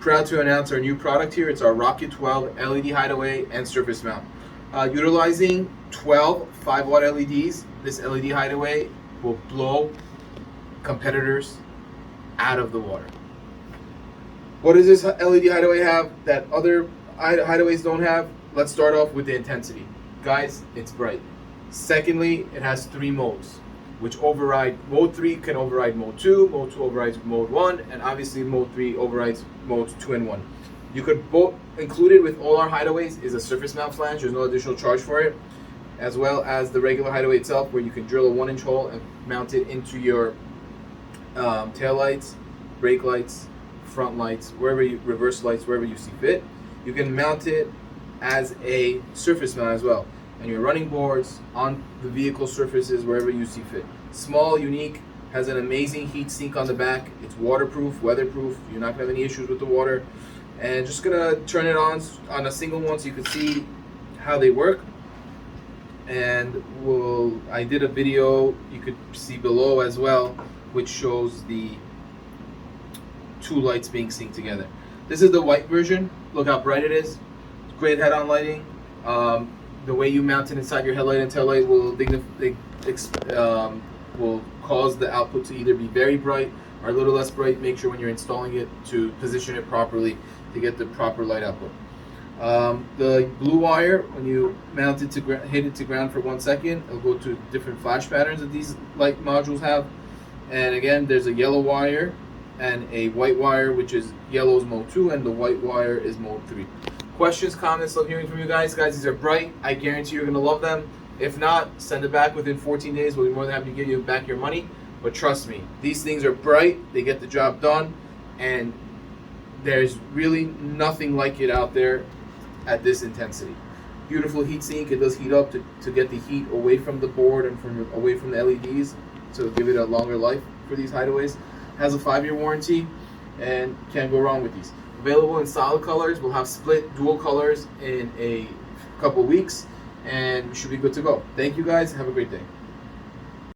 proud to announce our new product here. It's our Rocket 12 LED Hideaway and surface mount. Utilizing 12 5-watt LEDs, this LED Hideaway will blow competitors out of the water. What does this LED Hideaway have that other hideaways don't have? Let's start off with the intensity. Guys, it's bright. Secondly, it has 3 modes, which override. Mode 3 can override mode 2, mode 2 overrides mode 1, and obviously mode 3 overrides modes 2 and 1. You could both, included with all our hideaways is a surface mount flange. There's no additional charge for it, as well as the regular hideaway itself, where you can drill a 1-inch hole and mount it into your tail lights, brake lights, front lights, reverse lights, wherever you see fit. You can mount it as a surface mount as well, and your running boards, on the vehicle surfaces, wherever you see fit. Small, unique, has an amazing heat sink on the back. It's waterproof, weatherproof. You're not gonna have any issues with the water. And just gonna turn it on a single one so you can see how they work. And I did a video you could see below as well, which shows the 2 lights being synced together. This is the white version. Look how bright it is. Great head-on lighting. The way you mount it inside your headlight and tail light will cause the output to either be very bright or a little less bright. Make sure when you're installing it to position it properly to get the proper light output. The blue wire, when you mount it to hit it to ground for 1 second, it'll go to different flash patterns that these light modules have. And again, there's a yellow wire and a white wire, which is yellow is mode 2 and the white wire is mode 3. Questions, comments, love hearing from you guys. Guys, these are bright. I guarantee you're gonna love them. If not, send it back within 14 days. We'll be more than happy to give you back your money. But trust me, these things are bright. They get the job done, and there's really nothing like it out there at this intensity. Beautiful heat sink. It does heat up to get the heat away from the board and away from the LEDs to give it a longer life for these hideaways. Has a 5-year warranty, and can't go wrong with these. Available in solid colors. We'll have split dual colors in a couple weeks, and we should be good to go. Thank you guys. Have a great day.